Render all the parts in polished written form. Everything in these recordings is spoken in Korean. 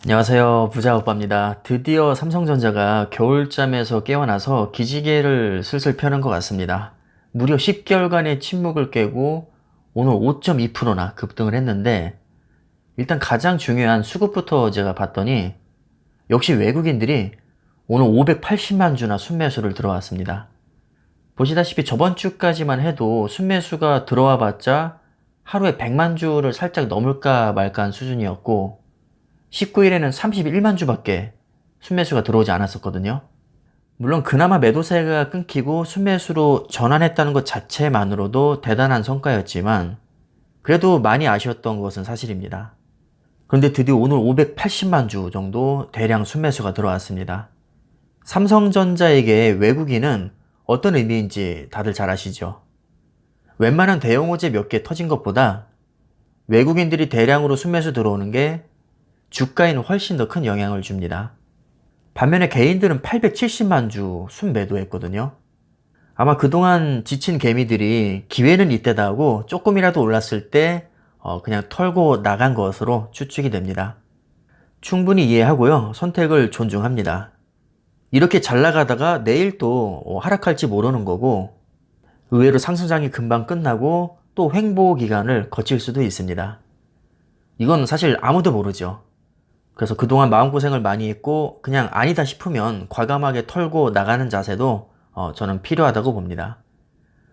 안녕하세요. 부자오빠입니다. 드디어 삼성전자가 겨울잠에서 깨어나서 기지개를 슬슬 펴는 것 같습니다. 무려 10개월간의 침묵을 깨고 오늘 5.2%나 급등을 했는데, 일단 가장 중요한 수급부터 제가 봤더니 역시 외국인들이 오늘 580만 주나 순매수를 들어왔습니다. 보시다시피 저번 주까지만 해도 순매수가 들어와 봤자 하루에 100만 주를 살짝 넘을까 말까 한 수준이었고, 19일에는 31만 주밖에 순매수가 들어오지 않았었거든요. 물론 그나마 매도세가 끊기고 순매수로 전환했다는 것 자체만으로도 대단한 성과였지만, 그래도 많이 아쉬웠던 것은 사실입니다. 그런데 드디어 오늘 580만 주 정도 대량 순매수가 들어왔습니다. 삼성전자에게 외국인은 어떤 의미인지 다들 잘 아시죠? 웬만한 대형 호재 몇 개 터진 것보다 외국인들이 대량으로 순매수 들어오는 게 주가에는 훨씬 더 큰 영향을 줍니다. 반면에 개인들은 870만 주 순매도했거든요. 아마 그동안 지친 개미들이 기회는 이때다 하고 조금이라도 올랐을 때 그냥 털고 나간 것으로 추측이 됩니다. 충분히 이해하고요. 선택을 존중합니다. 이렇게 잘 나가다가 내일 또 하락할지 모르는 거고, 의외로 상승장이 금방 끝나고 또 횡보 기간을 거칠 수도 있습니다. 이건 사실 아무도 모르죠. 그래서 그동안 마음고생을 많이 했고 그냥 아니다 싶으면 과감하게 털고 나가는 자세도 저는 필요하다고 봅니다.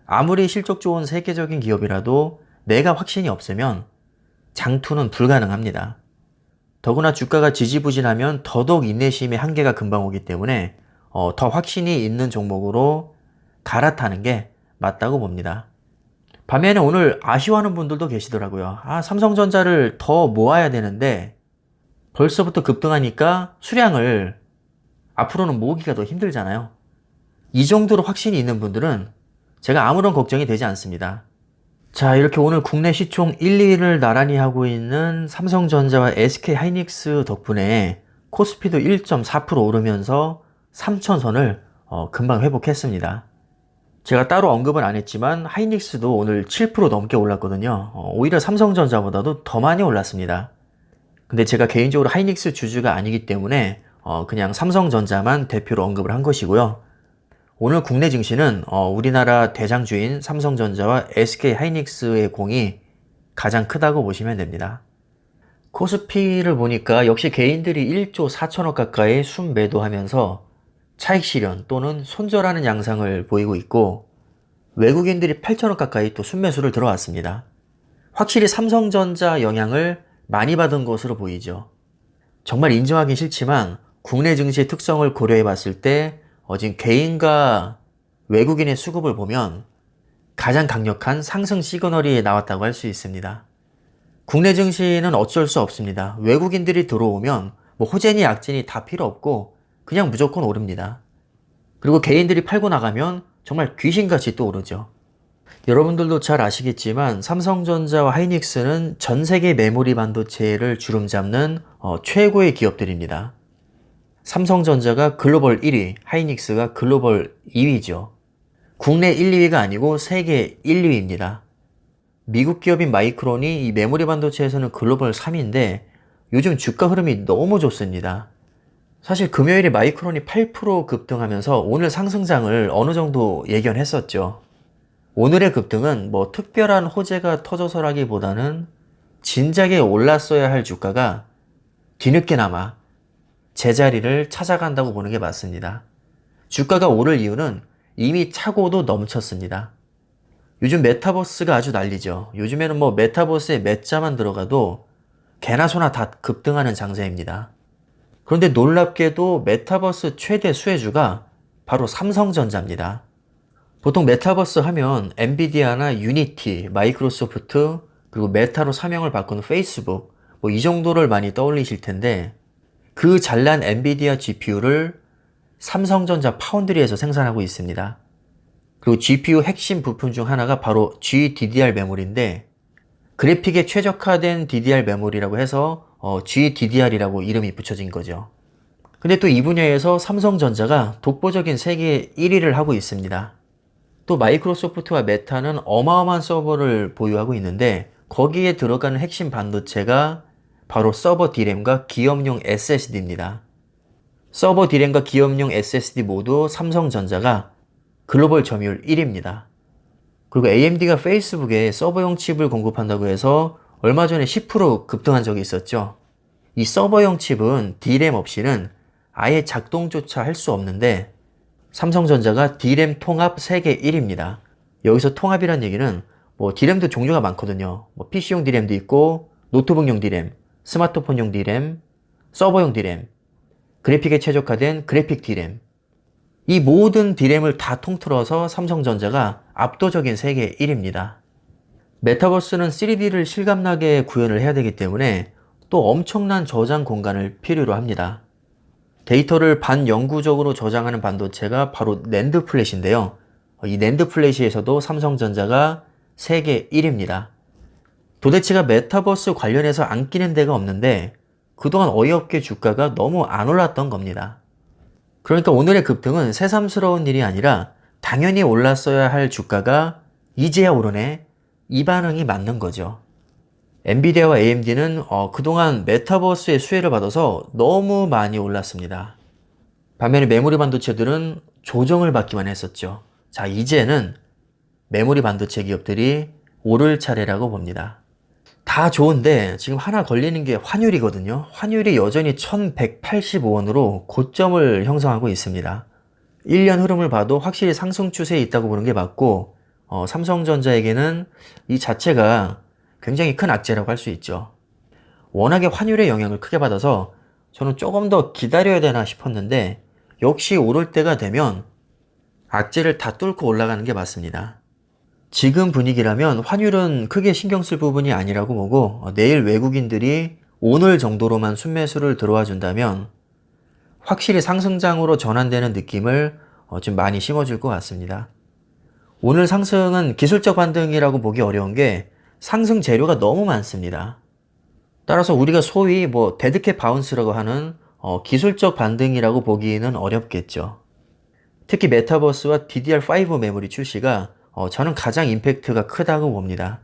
아무리 실적 좋은 세계적인 기업이라도 내가 확신이 없으면 장투는 불가능합니다. 더구나 주가가 지지부진하면 더더욱 인내심의 한계가 금방 오기 때문에 더 확신이 있는 종목으로 갈아타는 게 맞다고 봅니다. 반면에 오늘 아쉬워하는 분들도 계시더라고요. 삼성전자를 더 모아야 되는데 벌써부터 급등하니까 수량을 앞으로는 모으기가 더 힘들잖아요. 이 정도로 확신이 있는 분들은 제가 아무런 걱정이 되지 않습니다. 자, 이렇게 오늘 국내 시총 1, 2위를 나란히 하고 있는 삼성전자와 SK하이닉스 덕분에 코스피도 1.4% 오르면서 3천선을 금방 회복했습니다. 제가 따로 언급은 안 했지만 하이닉스도 오늘 7% 넘게 올랐거든요. 오히려 삼성전자보다도 더 많이 올랐습니다. 근데 제가 개인적으로 하이닉스 주주가 아니기 때문에 그냥 삼성전자만 대표로 언급을 한 것이고요. 오늘 국내 증시는 우리나라 대장주인 삼성전자와 SK하이닉스의 공이 가장 크다고 보시면 됩니다. 코스피를 보니까 역시 개인들이 1조 4천억 가까이 순매도하면서 차익 실현 또는 손절하는 양상을 보이고 있고, 외국인들이 8천억 가까이 또 순매수를 들어왔습니다. 확실히 삼성전자 영향을 많이 받은 것으로 보이죠. 정말 인정하긴 싫지만 국내 증시의 특성을 고려해 봤을 때 지금 개인과 외국인의 수급을 보면 가장 강력한 상승 시그널이 나왔다고 할 수 있습니다. 국내 증시는 어쩔 수 없습니다. 외국인들이 들어오면 호재니 약진이 다 필요 없고 그냥 무조건 오릅니다. 그리고 개인들이 팔고 나가면 정말 귀신같이 또 오르죠. 여러분들도 잘 아시겠지만 삼성전자와 하이닉스는 전 세계 메모리 반도체를 주름잡는 최고의 기업들입니다. 삼성전자가 글로벌 1위, 하이닉스가 글로벌 2위죠. 국내 1, 2위가 아니고 세계 1, 2위입니다. 미국 기업인 마이크론이 이 메모리 반도체에서는 글로벌 3위인데 요즘 주가 흐름이 너무 좋습니다. 사실 금요일에 마이크론이 8% 급등하면서 오늘 상승장을 어느 정도 예견했었죠. 오늘의 급등은 특별한 호재가 터져서라기보다는 진작에 올랐어야 할 주가가 뒤늦게나마 제자리를 찾아간다고 보는 게 맞습니다. 주가가 오를 이유는 이미 차고도 넘쳤습니다. 요즘 메타버스가 아주 난리죠. 요즘에는 메타버스에 몇 자만 들어가도 개나 소나 다 급등하는 장세입니다. 그런데 놀랍게도 메타버스 최대 수혜주가 바로 삼성전자입니다. 보통 메타버스 하면 엔비디아나 유니티, 마이크로소프트, 그리고 메타로 사명을 바꾸는 페이스북 이 정도를 많이 떠올리실 텐데, 그 잘난 엔비디아 GPU를 삼성전자 파운드리에서 생산하고 있습니다. 그리고 GPU 핵심 부품 중 하나가 바로 GDDR 메모리인데, 그래픽에 최적화된 DDR 메모리라고 해서 GDDR이라고 이름이 붙여진 거죠. 근데 또 이 분야에서 삼성전자가 독보적인 세계 1위를 하고 있습니다. 또 마이크로소프트와 메타는 어마어마한 서버를 보유하고 있는데 거기에 들어가는 핵심 반도체가 바로 서버 D램과 기업용 SSD입니다. 서버 D램과 기업용 SSD 모두 삼성전자가 글로벌 점유율 1위입니다. 그리고 AMD가 페이스북에 서버용 칩을 공급한다고 해서 얼마 전에 10% 급등한 적이 있었죠. 이 서버용 칩은 D램 없이는 아예 작동조차 할 수 없는데 삼성전자가 D램 통합 세계 1위입니다. 여기서 통합이란 얘기는 D램도 종류가 많거든요. PC용 D램도 있고 노트북용 D램, 스마트폰용 D램, 서버용 D램, 그래픽에 최적화된 그래픽 D램. 이 모든 D램을 다 통틀어서 삼성전자가 압도적인 세계 1위입니다. 메타버스는 3D를 실감나게 구현을 해야 되기 때문에 또 엄청난 저장 공간을 필요로 합니다. 데이터를 반영구적으로 저장하는 반도체가 바로 낸드 플래시인데요. 이 낸드 플래시에서도 삼성전자가 세계 1위입니다. 도대체가 메타버스 관련해서 안 끼는 데가 없는데 그동안 어이없게 주가가 너무 안 올랐던 겁니다. 그러니까 오늘의 급등은 새삼스러운 일이 아니라 당연히 올랐어야 할 주가가 이제야 오르네, 이 반응이 맞는 거죠. 엔비디아와 AMD는 그동안 메타버스의 수혜를 받아서 너무 많이 올랐습니다. 반면에 메모리 반도체들은 조정을 받기만 했었죠. 자, 이제는 메모리 반도체 기업들이 오를 차례라고 봅니다. 다 좋은데 지금 하나 걸리는 게 환율이거든요. 환율이 여전히 1185원으로 고점을 형성하고 있습니다. 1년 흐름을 봐도 확실히 상승 추세에 있다고 보는 게 맞고 삼성전자에게는 이 자체가 굉장히 큰 악재라고 할 수 있죠. 워낙에 환율의 영향을 크게 받아서 저는 조금 더 기다려야 되나 싶었는데 역시 오를 때가 되면 악재를 다 뚫고 올라가는 게 맞습니다. 지금 분위기라면 환율은 크게 신경 쓸 부분이 아니라고 보고 내일 외국인들이 오늘 정도로만 순매수를 들어와 준다면 확실히 상승장으로 전환되는 느낌을 좀 많이 심어줄 것 같습니다. 오늘 상승은 기술적 반등이라고 보기 어려운 게 상승 재료가 너무 많습니다. 따라서 우리가 소위 데드캣 바운스라고 하는 기술적 반등이라고 보기는 어렵겠죠. 특히 메타버스와 DDR5 메모리 출시가 저는 가장 임팩트가 크다고 봅니다.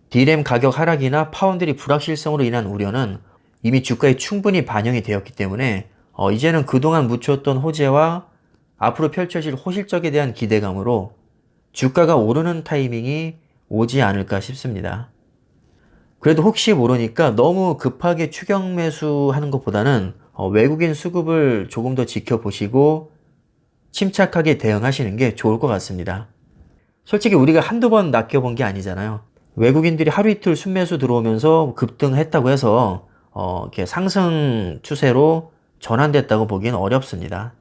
D램 가격 하락이나 파운드리 불확실성으로 인한 우려는 이미 주가에 충분히 반영이 되었기 때문에 이제는 그동안 묻혔던 호재와 앞으로 펼쳐질 호실적에 대한 기대감으로 주가가 오르는 타이밍이 오지 않을까 싶습니다. 그래도 혹시 모르니까 너무 급하게 추격 매수하는 것보다는 외국인 수급을 조금 더 지켜보시고 침착하게 대응하시는 게 좋을 것 같습니다. 솔직히 우리가 한두 번 낚여본 게 아니잖아요. 외국인들이 하루 이틀 순매수 들어오면서 급등했다고 해서 이렇게 상승 추세로 전환됐다고 보기엔 어렵습니다.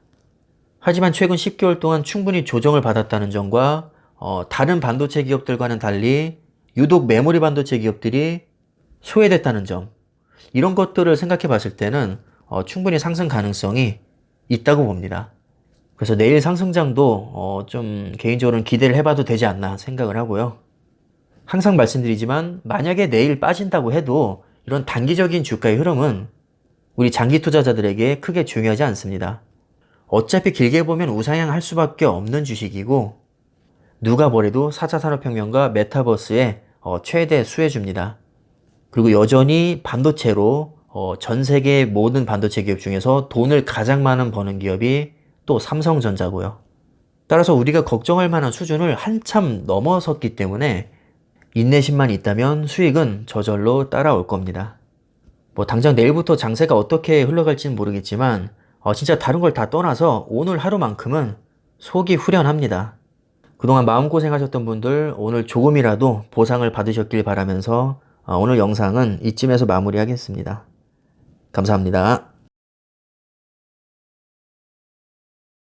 하지만 최근 10개월 동안 충분히 조정을 받았다는 점과 다른 반도체 기업들과는 달리 유독 메모리 반도체 기업들이 소외됐다는 점, 이런 것들을 생각해 봤을 때는 충분히 상승 가능성이 있다고 봅니다. 그래서 내일 상승장도 좀 개인적으로는 기대를 해봐도 되지 않나 생각을 하고요. 항상 말씀드리지만 만약에 내일 빠진다고 해도 이런 단기적인 주가의 흐름은 우리 장기 투자자들에게 크게 중요하지 않습니다. 어차피 길게 보면 우상향할 수밖에 없는 주식이고 누가 뭐래도 4차 산업혁명과 메타버스의 최대 수혜주입니다. 그리고 여전히 반도체로 전 세계 모든 반도체 기업 중에서 돈을 가장 많은 버는 기업이 또 삼성전자고요. 따라서 우리가 걱정할 만한 수준을 한참 넘어섰기 때문에 인내심만 있다면 수익은 저절로 따라올 겁니다. 당장 내일부터 장세가 어떻게 흘러갈지는 모르겠지만 진짜 다른 걸 다 떠나서 오늘 하루만큼은 속이 후련합니다. 그동안 마음고생하셨던 분들 오늘 조금이라도 보상을 받으셨길 바라면서 오늘 영상은 이쯤에서 마무리하겠습니다. 감사합니다.